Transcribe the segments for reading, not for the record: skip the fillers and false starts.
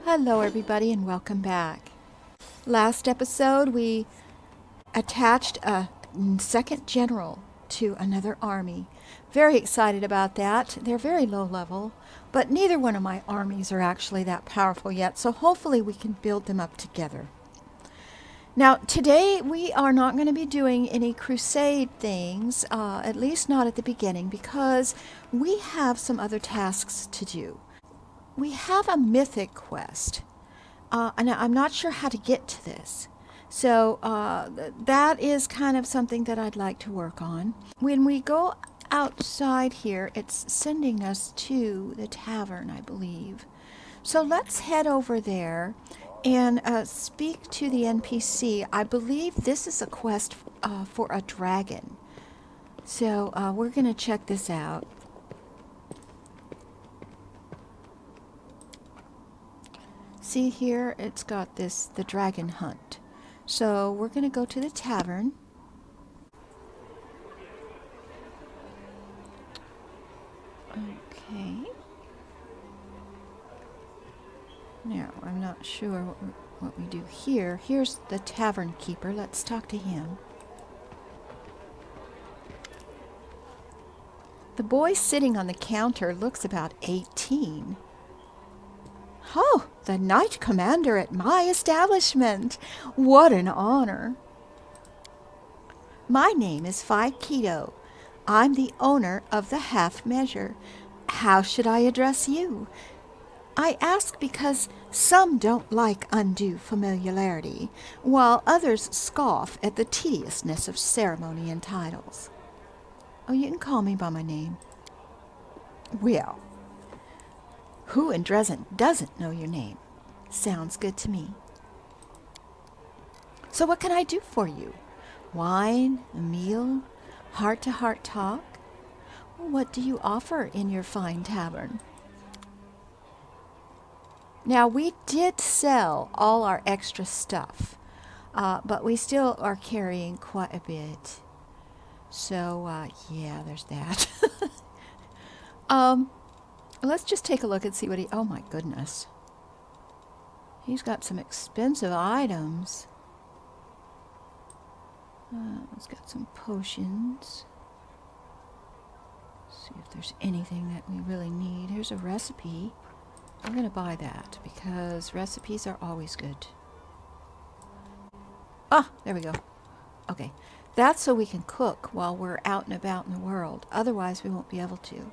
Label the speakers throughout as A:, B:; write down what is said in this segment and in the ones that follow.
A: Hello, everybody, and welcome back. Last episode, we attached a second general to another army. Very excited about that. They're very low level, but neither one of my armies are actually that powerful yet, so hopefully we can build them up together. Now, today we are not going to be doing any crusade things, at least not at the beginning, because we have some other tasks to do. We have a Mythic quest, and I'm not sure how to get to this. So that is kind of something that I'd like to work on. When we go outside here, it's sending us to the tavern, I believe. So let's head over there and speak to the NPC. I believe this is a quest for a dragon. So we're going to check this out. See here, it's got the dragon hunt. So we're going to go to the tavern. Okay. Now, I'm not sure what we do here. Here's the tavern keeper. Let's talk to him. The boy sitting on the counter looks about 18. Oh, the knight commander at my establishment. What an honor. My name is Phi Keto. I'm the owner of the Half Measure. How should I address you? I ask because some don't like undue familiarity, while others scoff at the tediousness of ceremony and titles. Oh, you can call me by my name. Well, who in Dresden doesn't know your name? Sounds good to me. So what can I do for you? Wine, a meal, heart-to-heart talk? What do you offer in your fine tavern? Now, we did sell all our extra stuff, but we still are carrying quite a bit. So, yeah, there's that. Let's just take a look and see what oh my goodness. He's got some expensive items. He's got some potions. See if there's anything that we really need. Here's a recipe. I'm going to buy that because recipes are always good. Ah, there we go. Okay. That's so we can cook while we're out and about in the world. Otherwise, we won't be able to.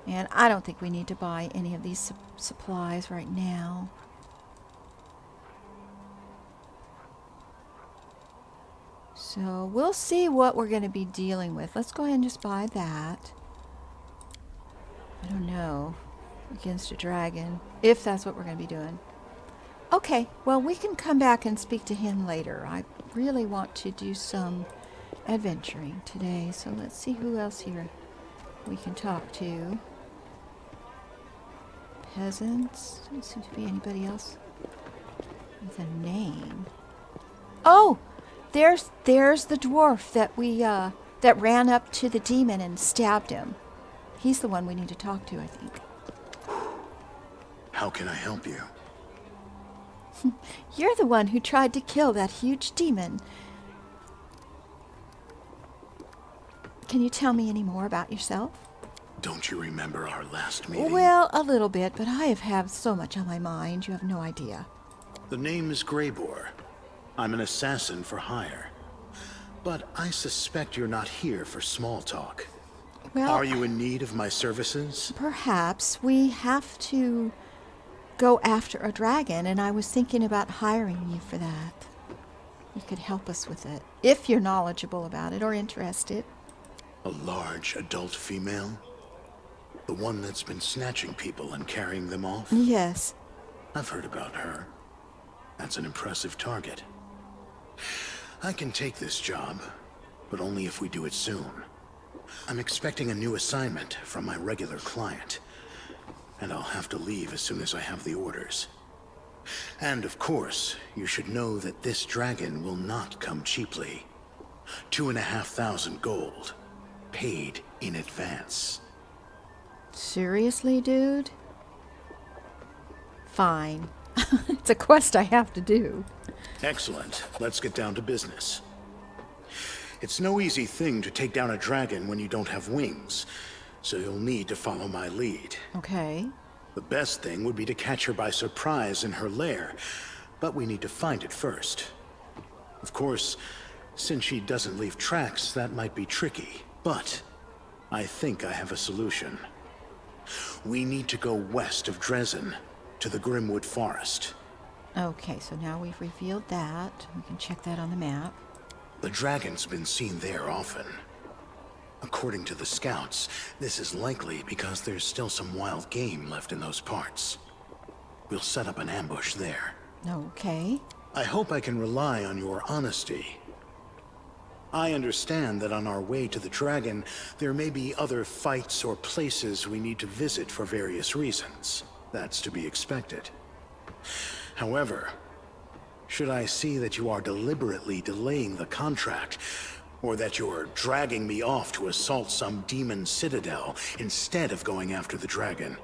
A: And I don't think we need to buy any of these supplies right now. So we'll see what we're going to be dealing with. Let's go ahead and just buy that. I don't know. Against a dragon. If that's what we're going to be doing. Okay. Well, we can come back and speak to him later. I really want to do some adventuring today. So let's see who else here we can talk to. Peasants. Doesn't seem to be anybody else with a name. Oh, there's the dwarf that we that ran up to the demon and stabbed him. He's the one we need to talk to, I think.
B: How can I help you?
A: You're the one who tried to kill that huge demon. Can you tell me any more about yourself?
B: Don't you remember our last meeting?
A: Well, a little bit, but I have had so much on my mind, you have no idea.
B: The name is Greybor. I'm an assassin for hire. But I suspect you're not here for small talk.
A: Well,
B: are you in need of my services?
A: Perhaps. We have to go after a dragon, and I was thinking about hiring you for that. You could help us with it, if you're knowledgeable about it or interested.
B: A large adult female? The one that's been snatching people and carrying them off?
A: Yes.
B: I've heard about her. That's an impressive target. I can take this job, but only if we do it soon. I'm expecting a new assignment from my regular client, and I'll have to leave as soon as I have the orders. And of course, you should know that this dragon will not come cheaply. 2,500 gold, paid in advance.
A: Seriously, dude? fine. It's a quest I have to do.
B: Excellent. Let's get down to business. It's no easy thing to take down a dragon when you don't have wings, so you'll need to follow my lead.
A: Okay.
B: The best thing would be to catch her by surprise in her lair, but we need to find it first. Of course, since she doesn't leave tracks, that might be tricky, but I think I have a solution. We need to go west of Dresden, to the Grimwood Forest.
A: Okay, so now we've revealed that. We can check that on the map.
B: The dragon's been seen there often. According to the scouts, this is likely because there's still some wild game left in those parts. We'll set up an ambush there.
A: Okay.
B: I hope I can rely on your honesty. I understand that on our way to the dragon, there may be other fights or places we need to visit for various reasons. That's to be expected. However, should I see that you are deliberately delaying the contract, or that you're dragging me off to assault some demon citadel instead of going after the dragon,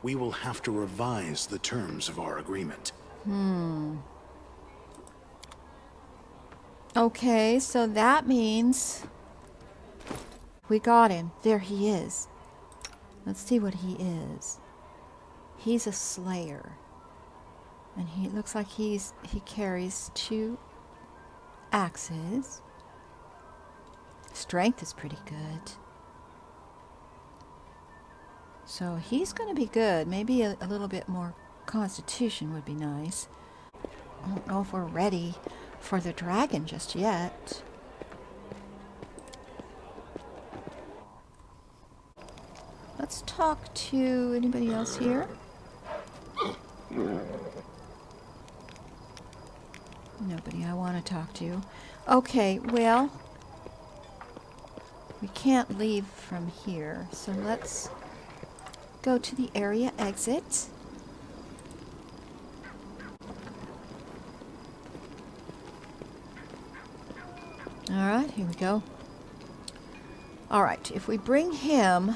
B: we will have to revise the terms of our agreement.
A: Okay, so that means we got him. There he is. Let's see what he is. He's a slayer. And he looks like he carries 2 axes. Strength is pretty good. So he's going to be good. Maybe a little bit more constitution would be nice. I don't know if we're ready for the dragon just yet. Let's talk to anybody else here. Nobody I want to talk to. Okay, well, we can't leave from here, so let's go to the area exit. Alright, here we go. Alright, if we bring him,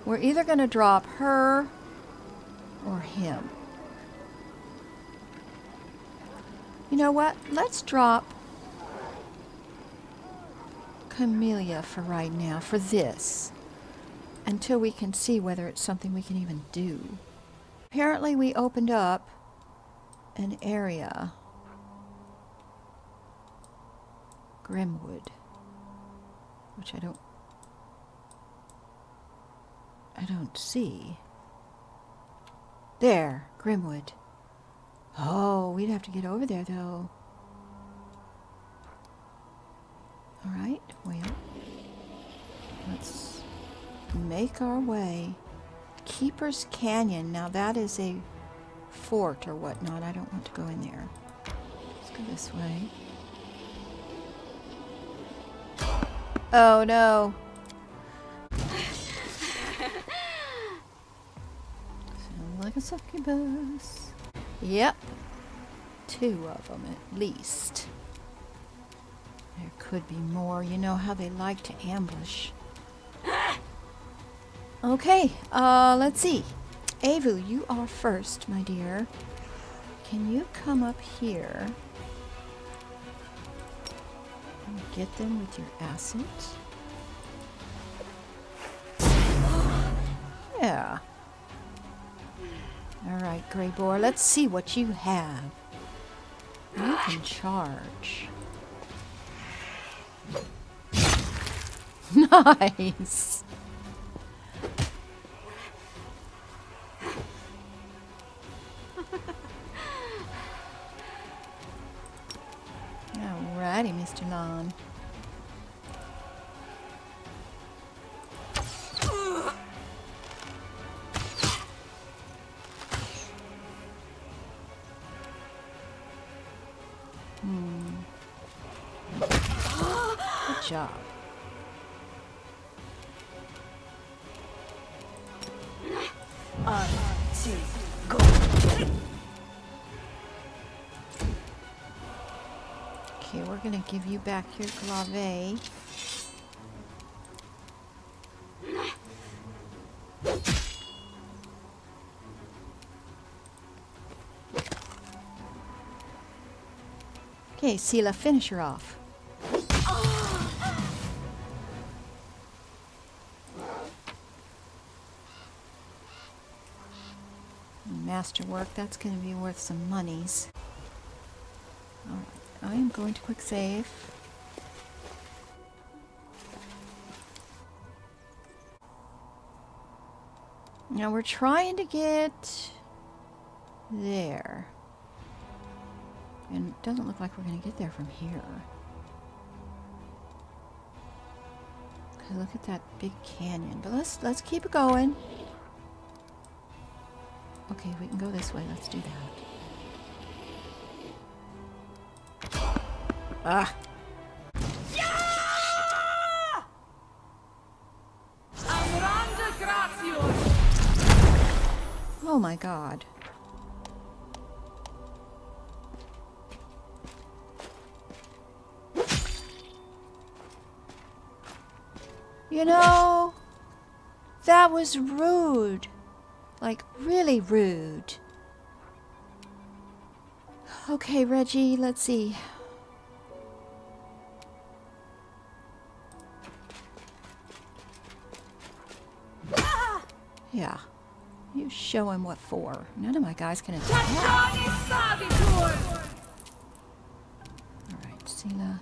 A: we're either going to drop her or him. You know what? Let's drop Camellia for right now, for this, until we can see whether it's something we can even do. Apparently we opened up an area. Grimwood, which I don't see. There, Grimwood. Oh, we'd have to get over there, though. All right, well, let's make our way. Keeper's Canyon. Now, that is a fort or whatnot. I don't want to go in there. Let's go this way. Oh, no. Sound like a succubus. Yep. 2 of them at least. There could be more. You know how they like to ambush. Okay, let's see. Avu, you are first, my dear. Can you come up here and get them with your acid? Yeah. Alright, Grey Boar, let's see what you have. You can charge. Nice! Alrighty, Mr. Lon. Good job.
C: Go.
A: Okay, we're gonna give you back your glaive. Okay, Sela, finish her off. Masterwork, that's going to be worth some monies. Alright, I am going to quick save. Now we're trying to get there. And it doesn't look like we're going to get there from here. Okay, look at that big canyon. But let's keep it going. Okay, we can go this way. Let's do that. Ah! Oh my god. You know, that was rude. Like, really rude. Okay, Reggie, let's see. Yeah. You show him what for. None of my guys can attack. Alright, Sela.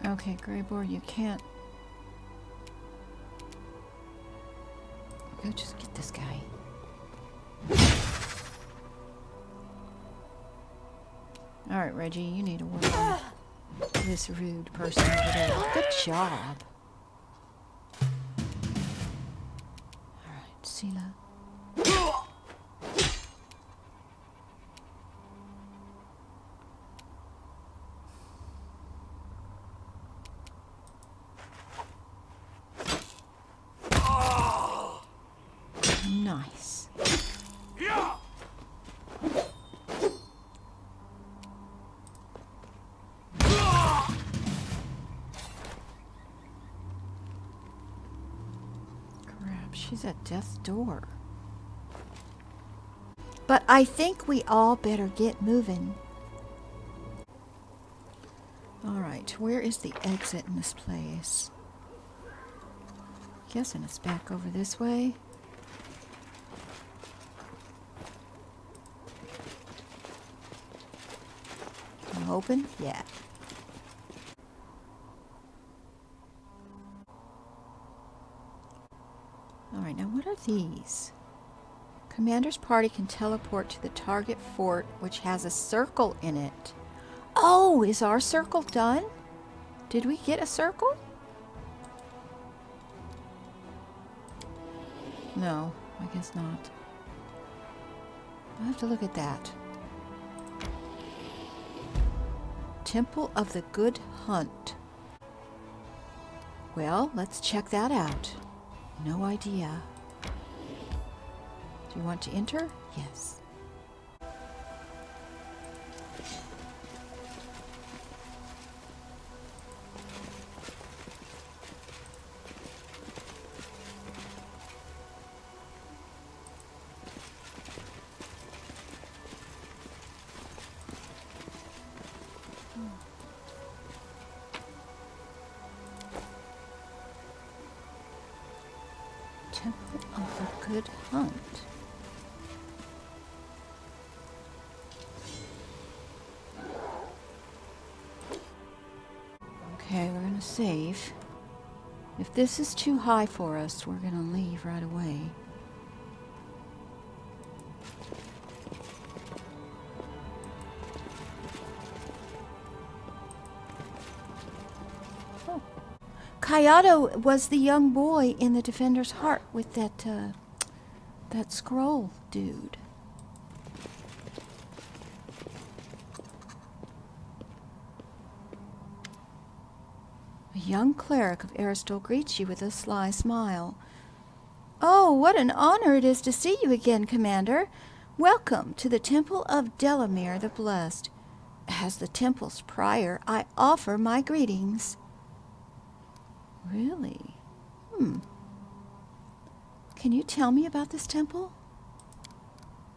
A: Okay, Greyboard, you can't. Go just get this guy. Alright, Reggie, you need to work on this rude person over there. Good job. Alright, Sela. Nice. Crap, she's at death's door. But I think we all better get moving. Alright, where is the exit in this place? Guessing it's back over this way. Open? Yeah. Alright, now what are these? Commander's party can teleport to the target fort, which has a circle in it. Oh, is our circle done? Did we get a circle? No, I guess not. I'll have to look at that. Temple of the Good Hunt. Well, let's check that out. No idea. Do you want to enter? Yes. Temple of the Good Hunt. Okay, we're gonna save. If this is too high for us, we're gonna leave right away. Oh. Kayado was the young boy in the Defender's Heart with that scroll dude. A young cleric of Aristil greets you with a sly smile. Oh, what an honor it is to see you again, Commander. Welcome to the Temple of Delamere the Blessed. As the temple's prior, I offer my greetings. Really? Can you tell me about this temple?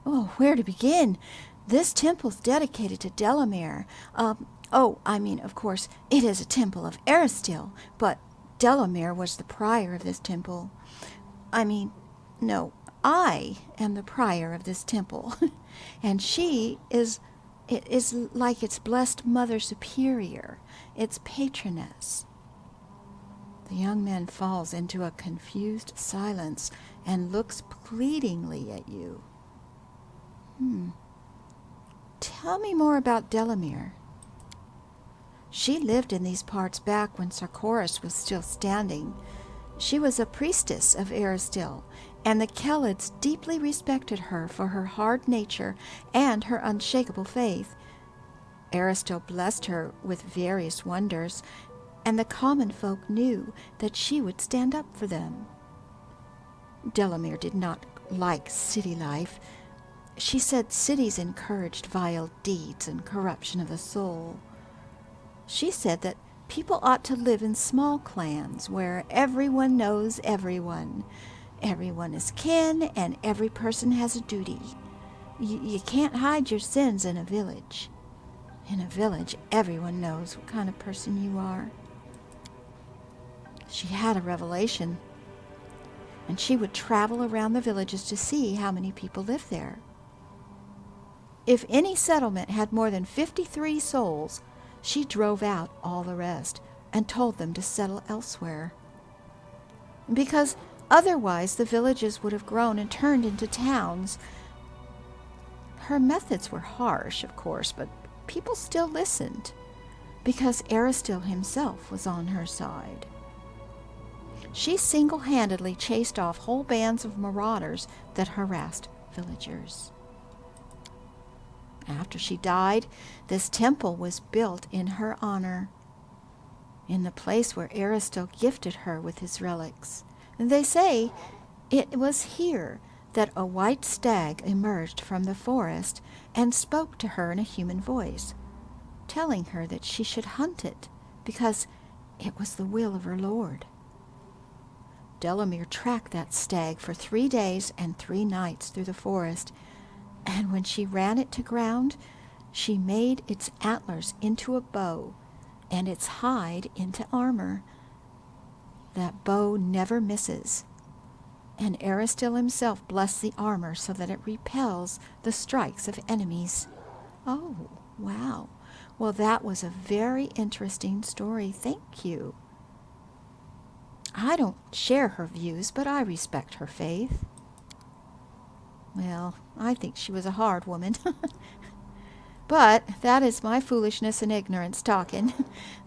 A: Oh, where to begin? This temple's dedicated to Delamere. Of course, it is a temple of Aristil, but Delamere was the prior of this temple. No, I am the prior of this temple, and she is like its blessed Mother Superior, its patroness. The young man falls into a confused silence and looks pleadingly at you. Tell me more about Delamere. She lived in these parts back when Sarkoris was still standing. She was a priestess of Aristil, and the Kellids deeply respected her for her hard nature and her unshakable faith. Aristil blessed her with various wonders, and the common folk knew that she would stand up for them. Delamere did not like city life. She said cities encouraged vile deeds and corruption of the soul. She said that people ought to live in small clans where everyone knows everyone. Everyone is kin, and every person has a duty. You can't hide your sins in a village. In a village, everyone knows what kind of person you are. She had a revelation, and she would travel around the villages to see how many people lived there. If any settlement had more than 53 souls, she drove out all the rest and told them to settle elsewhere. Because otherwise the villages would have grown and turned into towns. Her methods were harsh, of course, but people still listened, because Aristil himself was on her side. She single-handedly chased off whole bands of marauders that harassed villagers. After she died, this temple was built in her honor, in the place where Aristil gifted her with his relics. And they say it was here that a white stag emerged from the forest and spoke to her in a human voice, telling her that she should hunt it because it was the will of her lord. Delamere tracked that stag for 3 days and 3 nights through the forest, and when she ran it to ground, she made its antlers into a bow and its hide into armor. That bow never misses, and Aristil himself blessed the armor so that it repels the strikes of enemies. Oh, wow. Well, that was a very interesting story. Thank you. I don't share her views, but I respect her faith. Well, I think she was a hard woman. But that is my foolishness and ignorance talking.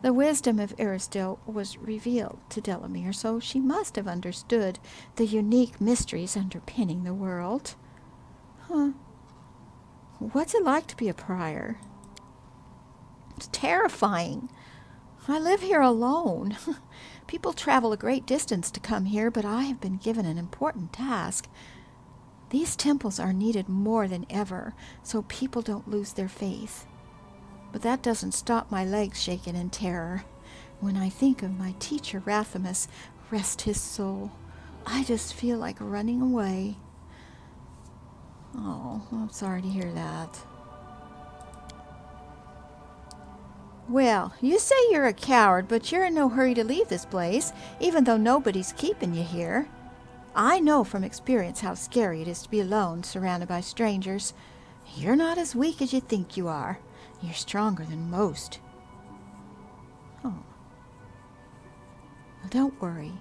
A: The wisdom of Aristil was revealed to Delamere, so she must have understood the unique mysteries underpinning the world. What's it like to be a prior? It's terrifying. I live here alone. People travel a great distance to come here, but I have been given an important task. These temples are needed more than ever, so people don't lose their faith. But that doesn't stop my legs shaking in terror. When I think of my teacher Rathamus, rest his soul, I just feel like running away. Oh, I'm sorry to hear that. Well, you say you're a coward, but you're in no hurry to leave this place, even though nobody's keeping you here. I know from experience how scary it is to be alone, surrounded by strangers. You're not as weak as you think you are. You're stronger than most. Oh. Well, don't worry.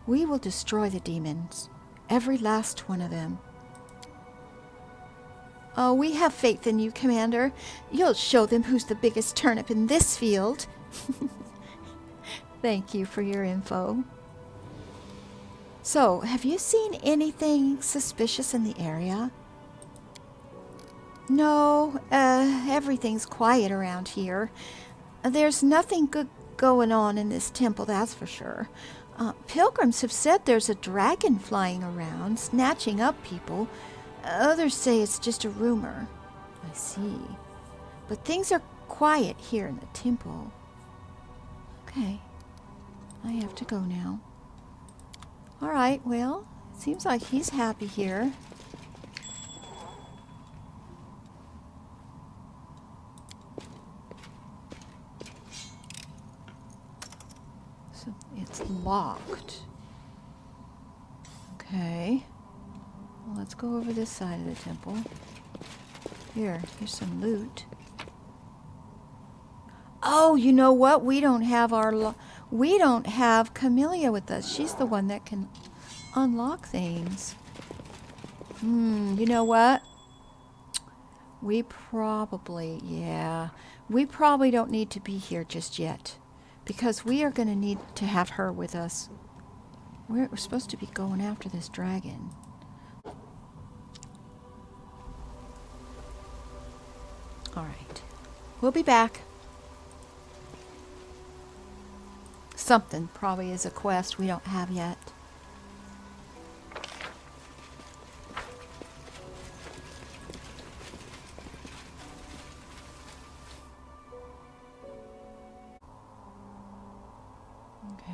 A: We will destroy the demons, every last one of them. Oh, we have faith in you, Commander. You'll show them who's the biggest turnip in this field. Thank you for your info. So, have you seen anything suspicious in the area? No, everything's quiet around here. There's nothing going on in this temple, that's for sure. Pilgrims have said there's a dragon flying around, snatching up people. Others say it's just a rumor. I see. But things are quiet here in the temple. Okay. I have to go now. Alright, well, seems like he's happy here. So it's locked. Okay. Well, let's go over this side of the temple. Here's some loot. Oh, you know what? We don't have we don't have Camellia with us. She's the one that can unlock things. You know what? We probably don't need to be here just yet, because we are going to need to have her with us. We're supposed to be going after this dragon. All right. We'll be back. Something probably is a quest we don't have yet. Okay.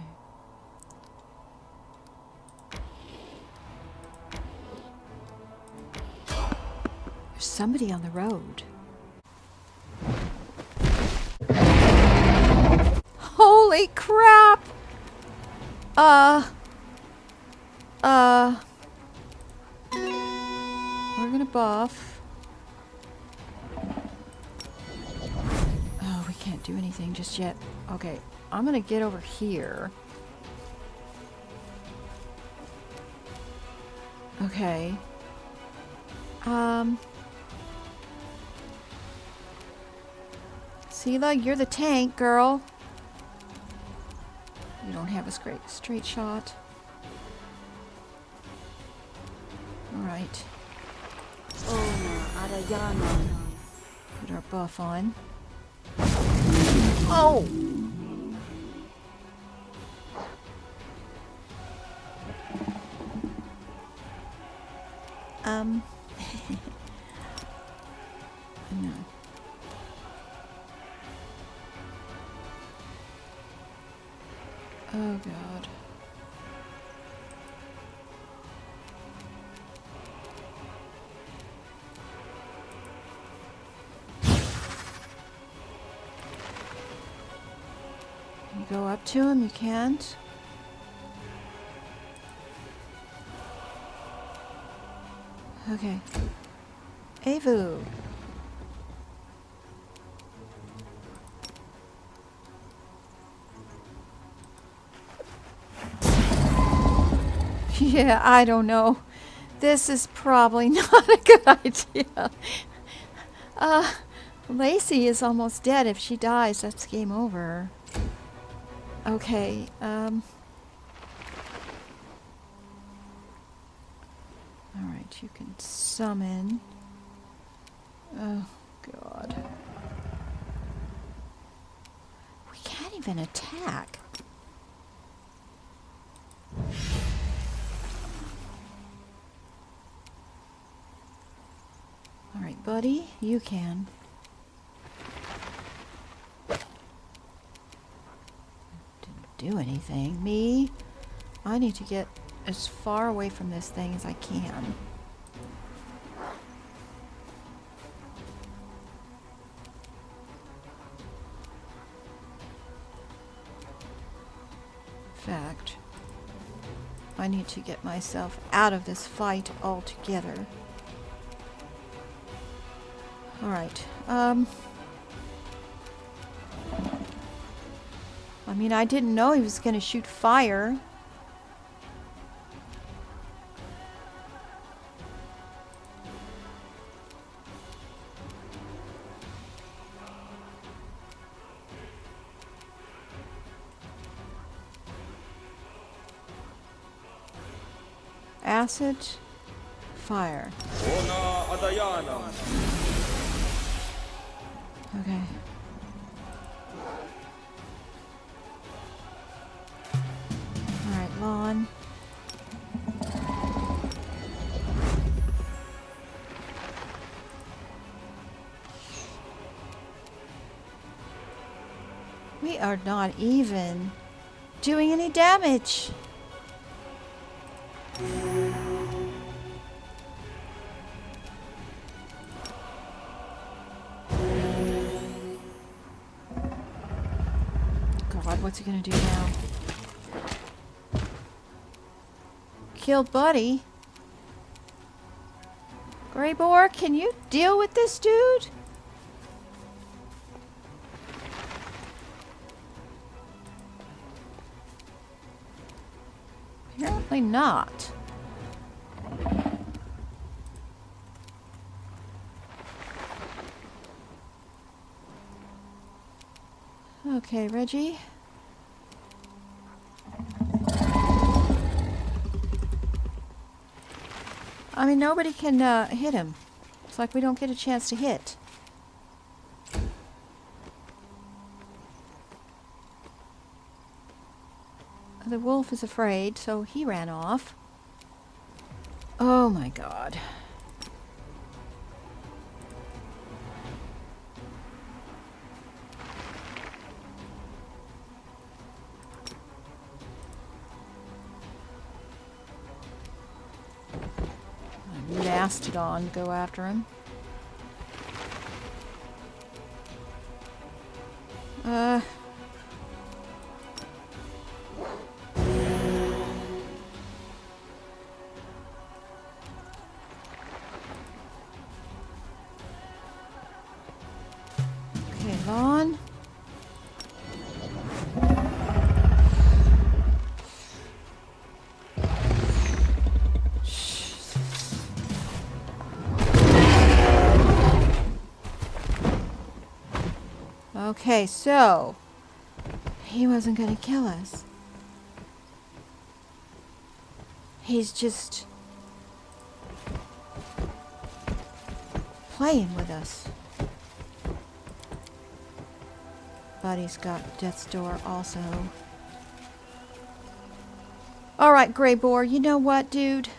A: There's somebody on the road. Holy crap! We're gonna buff. Oh, we can't do anything just yet. Okay, I'm gonna get over here. Okay. Sela, you're the tank, girl. You don't have a straight shot. Alright. Put our buff on. Oh! No. Oh God. You go up to him, you can't. Okay. Avu. Yeah, I don't know. This is probably not a good idea. Lacey is almost dead. If she dies, that's game over. Okay, alright, you can summon. Oh, God. We can't even attack. Alright, buddy, you can. Didn't do anything. Me? I need to get as far away from this thing as I can. In fact, I need to get myself out of this fight altogether. Alright, I mean, I didn't know he was going to shoot fire. Acid, fire. Okay. Lon. We are not even doing any damage. God, what's he gonna do now? Kill Buddy? Greybor, can you deal with this dude? Apparently not. Okay, Reggie. I mean, nobody can hit him. It's like we don't get a chance to hit. The wolf is afraid, so he ran off. Oh my God. Mastodon go after him. Okay, Lon. Okay, so he wasn't going to kill us. He's just playing with us. Buddy's got Death's Door also. Alright, Greybor, you know what, dude?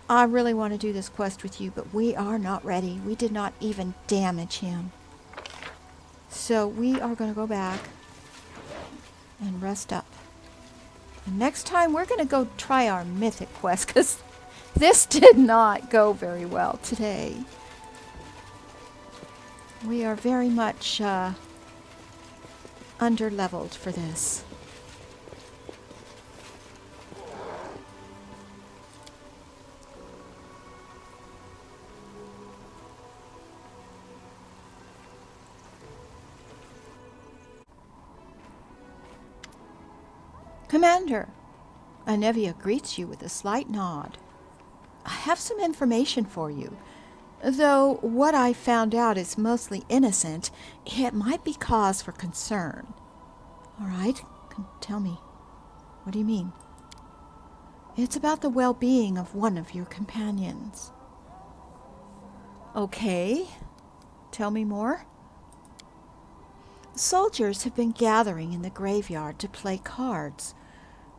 A: I really want to do this quest with you, but we are not ready. We did not even damage him. So we are going to go back and rest up. And next time we're going to go try our Mythic quest, because this did not go very well today. We are very much under-leveled for this. Commander, Anevia greets you with a slight nod. I have some information for you. Though what I found out is mostly innocent, it might be cause for concern. All right, tell me. What do you mean? It's about the well-being of one of your companions. Okay, tell me more. Soldiers have been gathering in the graveyard to play cards.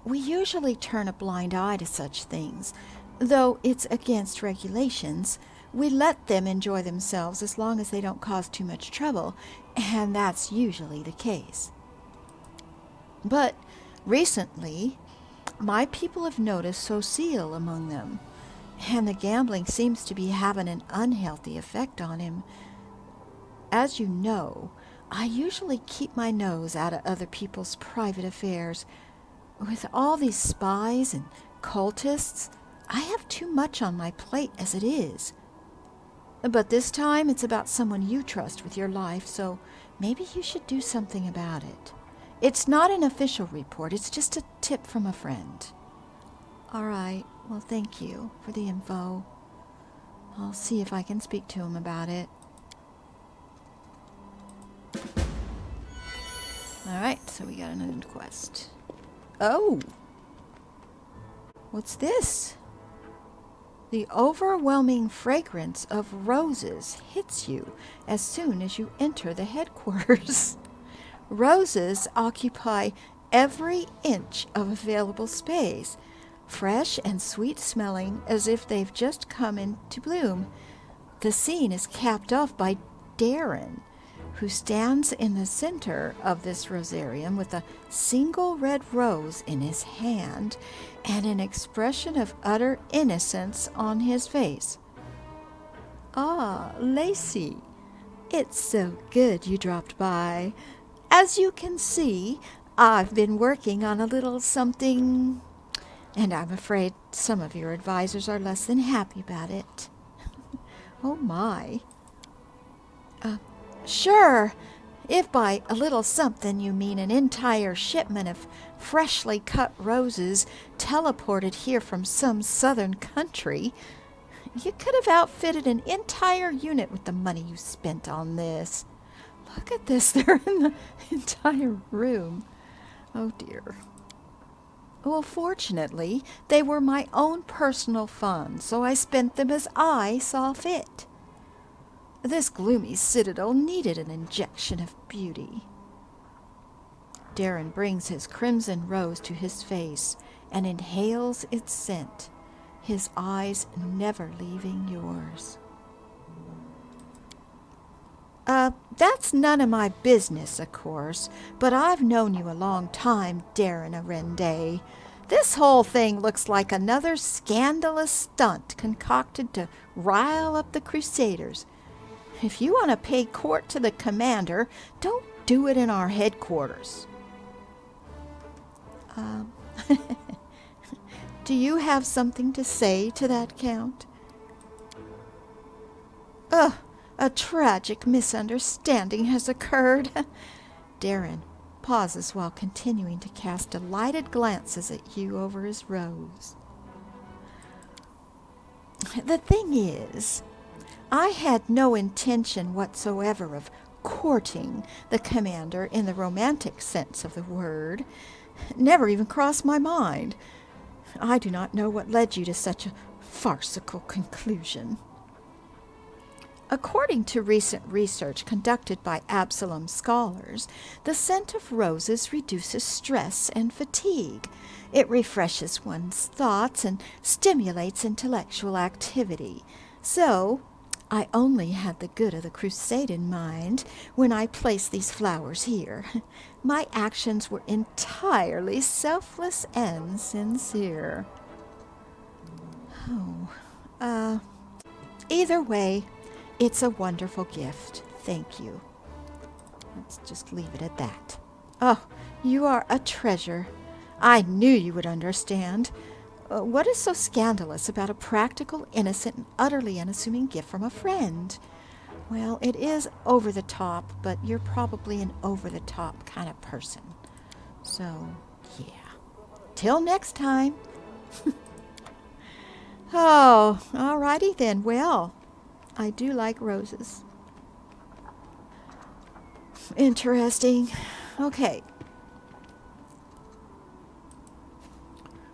A: We usually turn a blind eye to such things. Though it's against regulations, we let them enjoy themselves as long as they don't cause too much trouble, and that's usually the case. But recently, my people have noticed Sociel among them, and the gambling seems to be having an unhealthy effect on him. As you know, I usually keep my nose out of other people's private affairs. With all these spies and cultists, I have too much on my plate as it is. But this time it's about someone you trust with your life, so maybe you should do something about it. It's not an official report, it's just a tip from a friend. All right, well, thank you for the info. I'll see if I can speak to him about it. All right, so we got another quest. Oh! What's this? The overwhelming fragrance of roses hits you as soon as you enter the headquarters. Roses occupy every inch of available space, fresh and sweet smelling as if they've just come into bloom. The scene is capped off by Darren, who stands in the center of this rosarium with a single red rose in his hand and an expression of utter innocence on his face. "Ah, Lacey, it's so good you dropped by. As you can see, I've been working on a little something, and I'm afraid some of your advisors are less than happy about it." Oh my. Sure, if by a little something you mean an entire shipment of freshly cut roses teleported here from some southern country. You could have outfitted an entire unit with the money you spent on this. Look at this, they're in the entire room. Oh dear. Well, fortunately, they were my own personal funds, so I spent them as I saw fit. This gloomy citadel needed an injection of beauty. Darren brings his crimson rose to his face and inhales its scent, his eyes never leaving yours. That's none of my business, of course, but I've known you a long time, Darren Arende. This whole thing looks like another scandalous stunt concocted to rile up the Crusaders. If you want to pay court to the commander, don't do it in our headquarters. Do you have something to say to that, Count? A tragic misunderstanding has occurred. Darren pauses while continuing to cast delighted glances at you over his rose. The thing is, I had no intention whatsoever of courting the commander in the romantic sense of the word. Never even crossed my mind. I do not know what led you to such a farcical conclusion. According to recent research conducted by Absalom scholars, the scent of roses reduces stress and fatigue. It refreshes one's thoughts and stimulates intellectual activity. So, I only had the good of the crusade in mind when I placed these flowers here. My actions were entirely selfless and sincere. Either way, it's a wonderful gift. Thank you. Let's just leave it at that. Oh, you are a treasure. I knew you would understand. What is so scandalous about a practical, innocent, and utterly unassuming gift from a friend? Well, it is over the top, but you're probably an over-the-top kind of person. So, yeah. Till next time. Oh, alrighty then. Well, I do like roses. Interesting. Okay.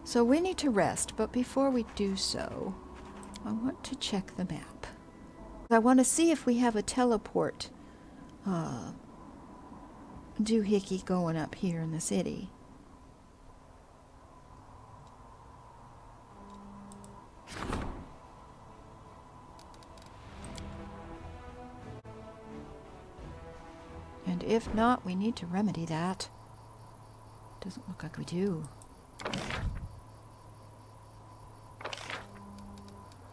A: So we need to rest, but before we do so, I want to check the map. I want to see if we have a teleport doohickey going up here in the city. And if not, we need to remedy that. Doesn't look like we do.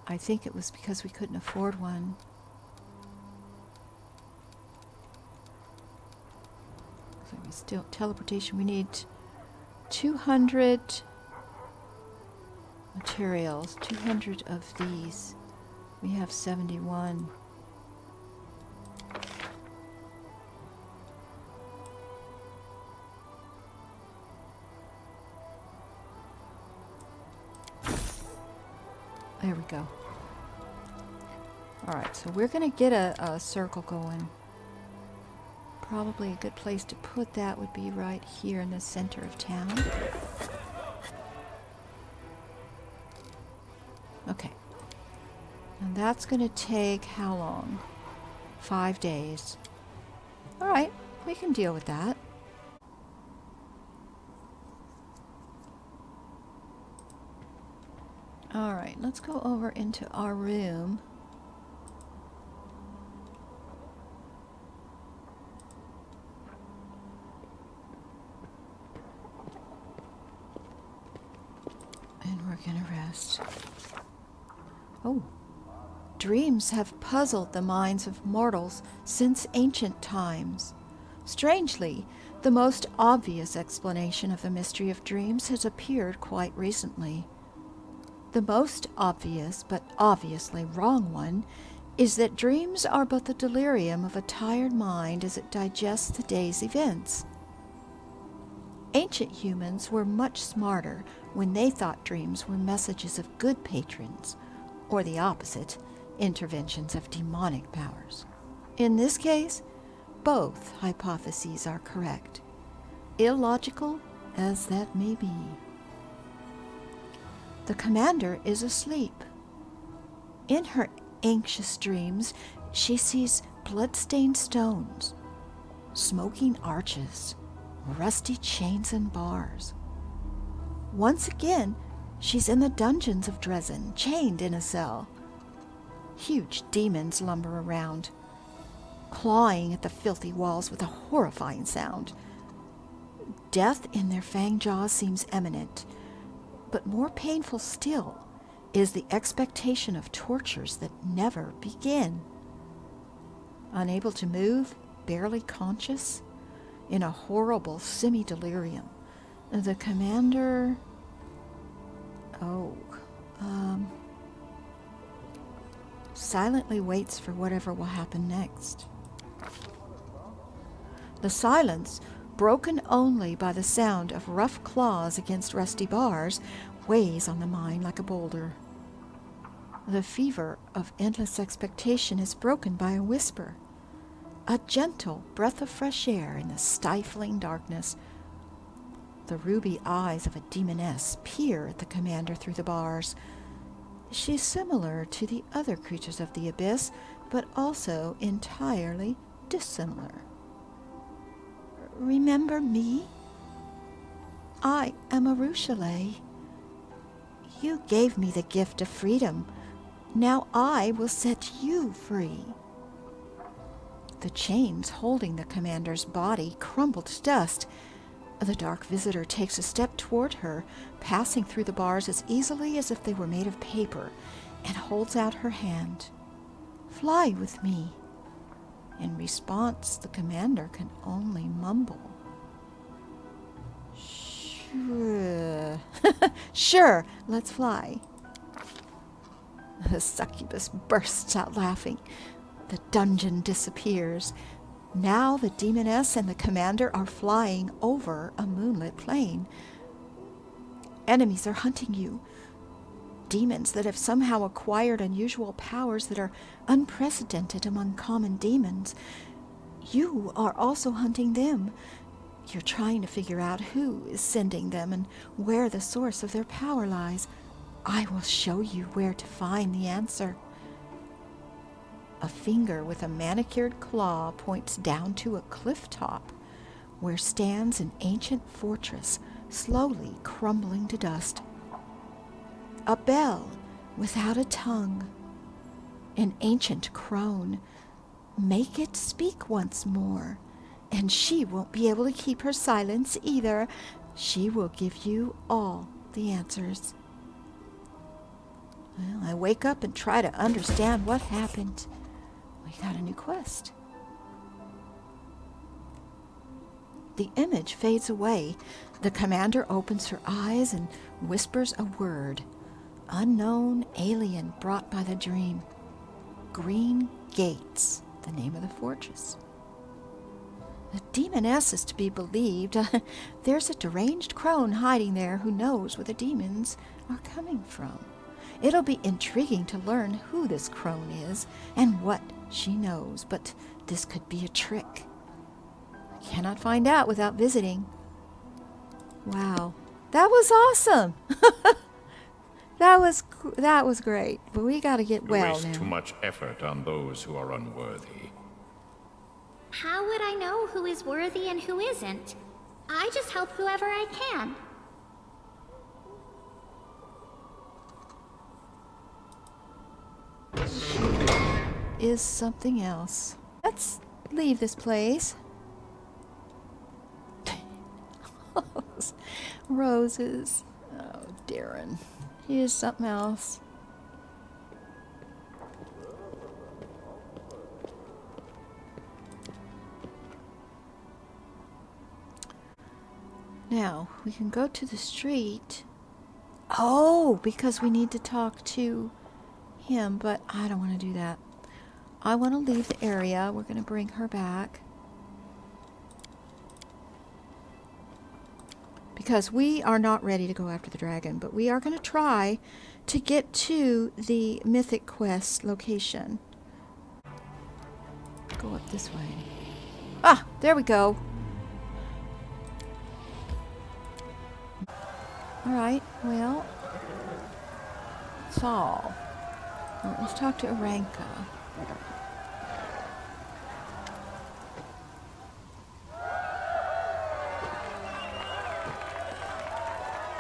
A: I think it was because we couldn't afford one. So we still teleportation. We need 200 materials. 200 of these. We have 71. There we go. Alright, so we're going to get a circle going. Probably a good place to put that would be right here in the center of town. Okay. And that's going to take how long? 5 days. Alright, we can deal with that. All right, let's go over into our room. And we're gonna rest. Oh, dreams have puzzled the minds of mortals since ancient times. Strangely, the most obvious explanation of the mystery of dreams has appeared quite recently. The most obvious, but obviously wrong one, is that dreams are but the delirium of a tired mind as it digests the day's events. Ancient humans were much smarter when they thought dreams were messages of good patrons, or the opposite, interventions of demonic powers. In this case, both hypotheses are correct, illogical as that may be. The commander is asleep. In her anxious dreams, she sees blood-stained stones, smoking arches, rusty chains and bars. Once again, she's in the dungeons of Dresden, chained in a cell. Huge demons lumber around, clawing at the filthy walls with a horrifying sound. Death in their fang jaws seems imminent, but more painful still is the expectation of tortures that never begin. Unable to move, barely conscious, in a horrible semi-delirium, the commander... silently waits for whatever will happen next. The silence, broken only by the sound of rough claws against rusty bars, weighs on the mind like a boulder. The fever of endless expectation is broken by a whisper, a gentle breath of fresh air in the stifling darkness. The ruby eyes of a demoness peer at the commander through the bars. She's similar to the other creatures of the abyss, but also entirely dissimilar. Remember me? I am Arushale. You gave me the gift of freedom. Now I will set you free. The chains holding the commander's body crumble to dust. The dark visitor takes a step toward her, passing through the bars as easily as if they were made of paper, and holds out her hand. Fly with me. In response, the commander can only mumble. Sure. Sure, let's fly. The succubus bursts out laughing. The dungeon disappears. Now the demoness and the commander are flying over a moonlit plain. Enemies are hunting you. Demons that have somehow acquired unusual powers that are unprecedented among common demons. You are also hunting them. You're trying to figure out who is sending them and where the source of their power lies. I will show you where to find the answer. A finger with a manicured claw points down to a cliff top, where stands an ancient fortress slowly crumbling to dust. A bell without a tongue, an ancient crone. Make it speak once more, and she won't be able to keep her silence either. She will give you all the answers. Well, I wake up and try to understand what happened. We got a new quest. The image fades away. The commander opens her eyes and whispers a word. Unknown alien brought by the dream. Green Gates, the name of the fortress. The demoness is to be believed. There's a deranged crone hiding there who knows where the demons are coming from. It'll be intriguing to learn who this crone is and what she knows, but this could be a trick. I cannot find out without visiting. Wow, that was awesome. That was great, but we got to get well now.
C: You waste too much effort on those who are unworthy.
D: How would I know who is worthy and who isn't? I just help whoever I can.
A: is something else. Let's leave this place. Roses. Oh, Darren. Here's something else. Now, we can go to the street. Oh, because we need to talk to him, but I don't want to do that. I want to leave the area. We're going to bring her back. Because we are not ready to go after the dragon, but we are going to try to get to the Mythic quest location. Go up this way. Ah, there we go. Alright, well, Saul. Well, let's talk to Aranka.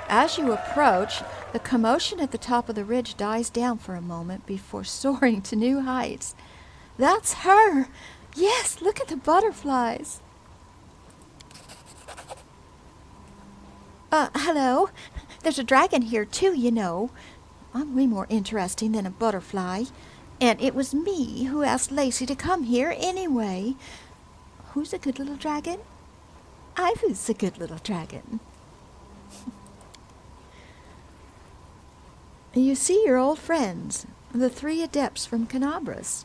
A: As you approach, the commotion at the top of the ridge dies down for a moment before soaring to new heights. That's her! Yes, look at the butterflies. Hello. There's a dragon here too, you know. I'm way more interesting than a butterfly. And it was me who asked Lacey to come here anyway. Who's a good little dragon? I was a good little dragon. You see your old friends, the 3 adepts from Canabras.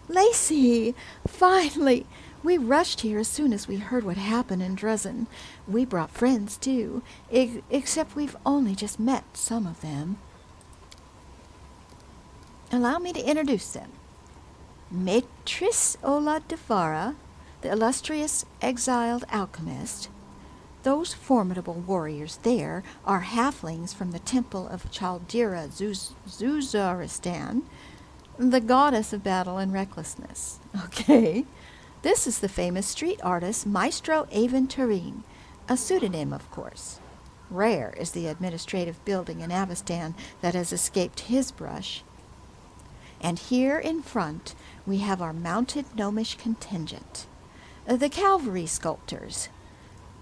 A: Lacey! Finally! We rushed here as soon as we heard what happened in Dresden. We brought friends, too, except we've only just met some of them. Allow me to introduce them. Matrice Ola Defara, the illustrious exiled alchemist. Those formidable warriors there are halflings from the temple of Chaldera Zuzaristan, the goddess of battle and recklessness. Okay. This is the famous street artist Maestro Aventurine, a pseudonym, of course. Rare is the administrative building in Avestan that has escaped his brush. And here in front we have our mounted gnomish contingent, the cavalry sculptors.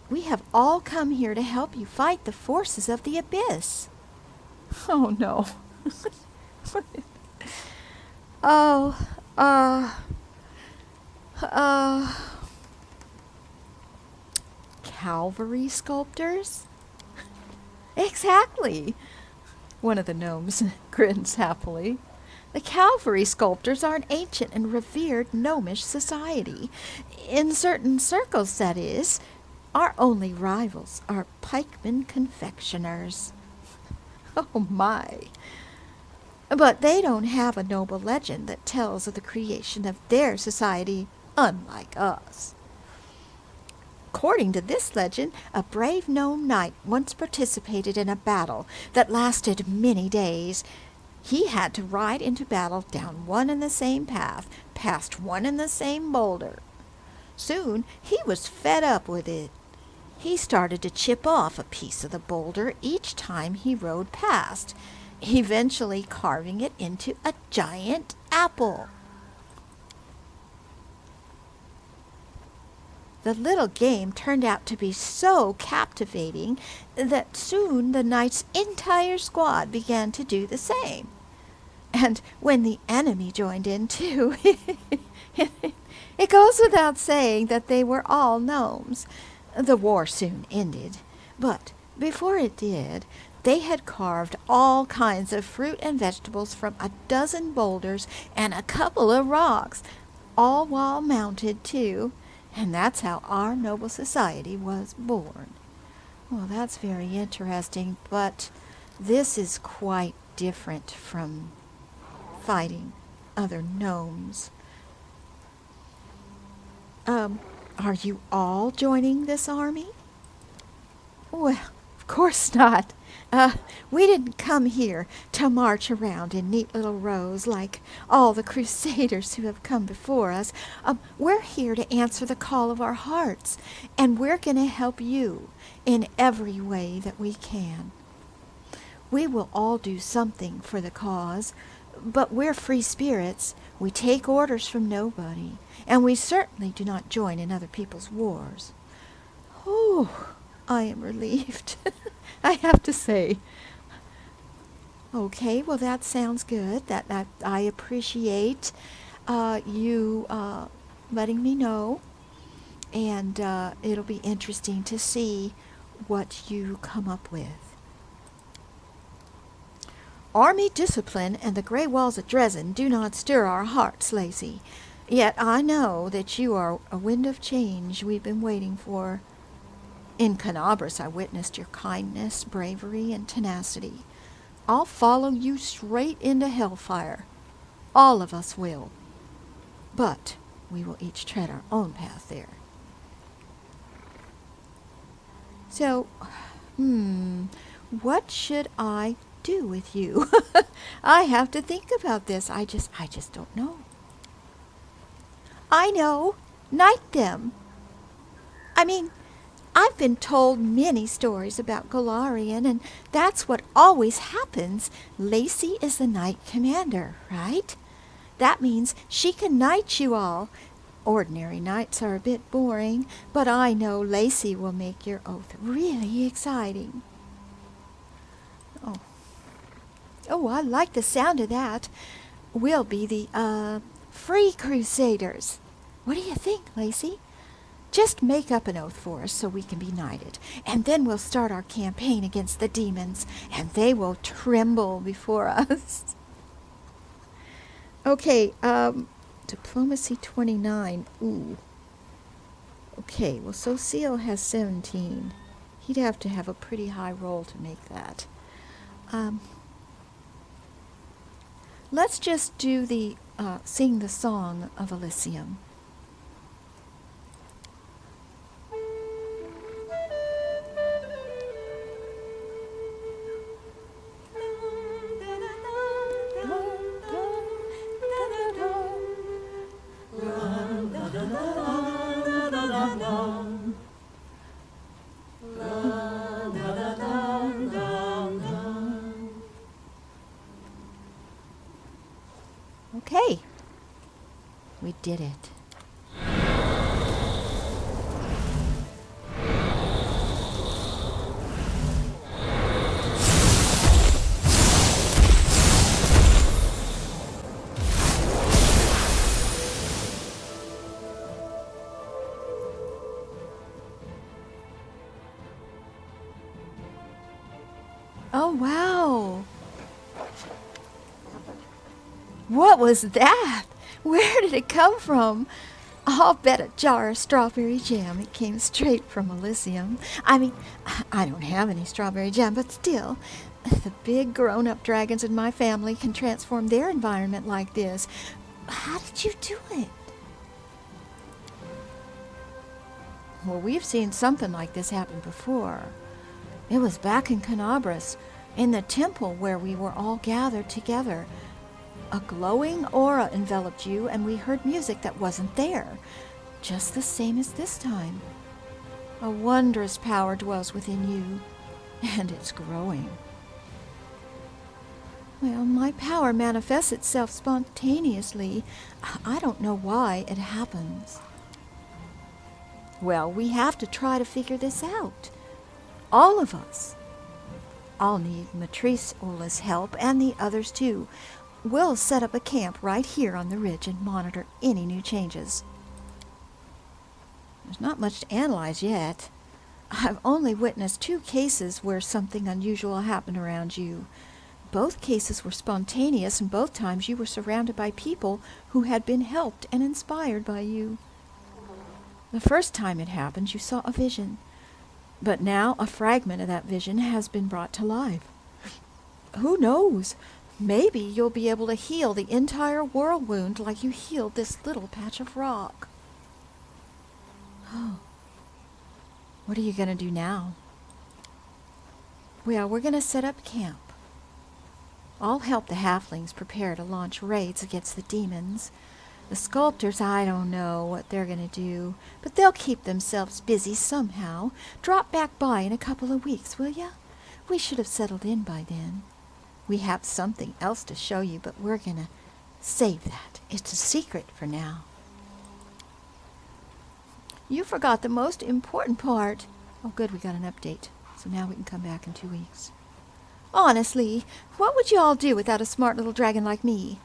A: We have all come here to help you fight the forces of the abyss. Oh, no. Cavalry sculptors? Exactly. One of the gnomes grins happily. The cavalry sculptors are an ancient and revered gnomish society. In certain circles, that is. Our only rivals are pikemen confectioners. Oh, my. But they don't have a noble legend that tells of the creation of their society, unlike us. According to this legend, a brave gnome knight once participated in a battle that lasted many days. He had to ride into battle down one and the same path, past one and the same boulder. Soon he was fed up with it. He started to chip off a piece of the boulder each time he rode past, eventually carving it into a giant apple. The little game turned out to be so captivating that soon the knight's entire squad began to do the same. And when the enemy joined in too, it goes without saying that they were all gnomes. The war soon ended, but before it did, they had carved all kinds of fruit and vegetables from a dozen boulders and a couple of rocks, all while mounted too, and that's how our noble society was born. Well, that's very interesting, but this is quite different from fighting other gnomes. Are you all joining this army? Well, of course not. We didn't come here to march around in neat little rows like all the crusaders who have come before us. We're here to answer the call of our hearts, and we're going to help you in every way that we can. We will all do something for the cause, But we're free spirits. We take orders from nobody, and we certainly do not join in other people's wars. Oh, I am relieved, I have to say. Okay, well, that sounds good. That I appreciate you letting me know, and it'll be interesting to see what you come up with. Army discipline and the gray walls of Dresden do not stir our hearts, Lacey. Yet I know that you are a wind of change we've been waiting for. In Canabras I witnessed your kindness, bravery, and tenacity. I'll follow you straight into hellfire. All of us will. But we will each tread our own path there. So, what should I do with you? I have to think about this. I just don't know. I know. Knight them. I mean, I've been told many stories about Golarion, and that's what always happens. Lacey is the knight commander, right? That means she can knight you all. Ordinary knights are a bit boring, but I know Lacey will make your oath really exciting. Oh, I like the sound of that. We'll be the, Free Crusaders. What do you think, Lacey? Just make up an oath for us so we can be knighted, and then we'll start our campaign against the demons, and they will tremble before us. Okay, Diplomacy 29. Ooh. Okay, well, Social has 17. He'd have to have a pretty high roll to make that. Let's just do the, sing the song of Elysium. Okay, we did it. Oh, wow. What was that? Where did it come from? I'll bet a jar of strawberry jam. It came straight from Elysium. I mean, I don't have any strawberry jam, but still, the big grown-up dragons in my family can transform their environment like this. How did you do it? Well, we've seen something like this happen before. It was back in Canabras, in the temple where we were all gathered together. A glowing aura enveloped you, and we heard music that wasn't there, just the same as this time. A wondrous power dwells within you, and it's growing. Well, my power manifests itself spontaneously. I don't know why it happens. Well, we have to try to figure this out. All of us. I'll need Matrice Ola's help, and the others too. We'll set up a camp right here on the ridge and monitor any new changes. There's not much to analyze yet. I've only witnessed 2 cases where something unusual happened around you. Both cases were spontaneous, and both times you were surrounded by people who had been helped and inspired by you. The first time it happened, you saw a vision. But now a fragment of that vision has been brought to life. Who knows? Maybe you'll be able to heal the entire world wound like you healed this little patch of rock. Oh. What are you going to do now? Well, we're going to set up camp. I'll help the halflings prepare to launch raids against the demons. The sculptors, I don't know what they're going to do, but they'll keep themselves busy somehow. Drop back by in a couple of weeks, will ya? We should have settled in by then. We have something else to show you, but we're going to save that. It's a secret for now. You forgot the most important part. Oh, good, we got an update. So now we can come back in 2 weeks. Honestly, what would you all do without a smart little dragon like me?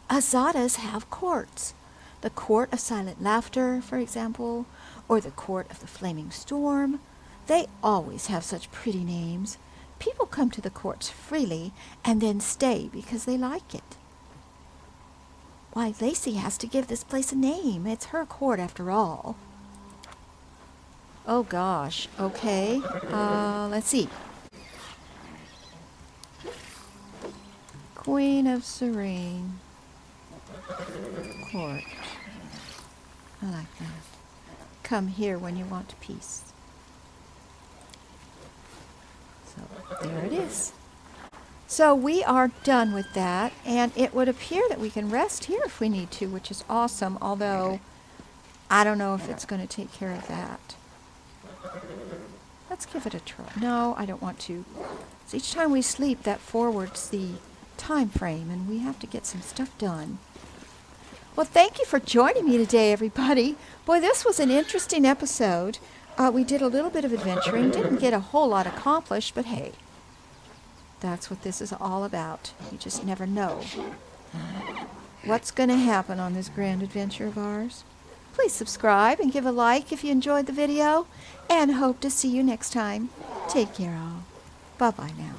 A: Azadas have courts. The Court of Silent Laughter, for example, or the Court of the Flaming Storm. They always have such pretty names. People come to the courts freely and then stay because they like it. Why, Lacey has to give this place a name. It's her court after all. Oh gosh, okay. Let's see. Queen of Serene. Court. I like that. Come here when you want peace. So there it is. So we are done with that, and it would appear that we can rest here if we need to, which is awesome, although I don't know if it's going to take care of that. Let's give it a try. No, I don't want to. So each time we sleep, that forwards the time frame, and we have to get some stuff done. Well, thank you for joining me today, everybody. Boy, this was an interesting episode. We did a little bit of adventuring, didn't get a whole lot accomplished, but hey, that's what this is all about. You just never know what's going to happen on this grand adventure of ours. Please subscribe and give a like if you enjoyed the video, and hope to see you next time. Take care all. Bye-bye now.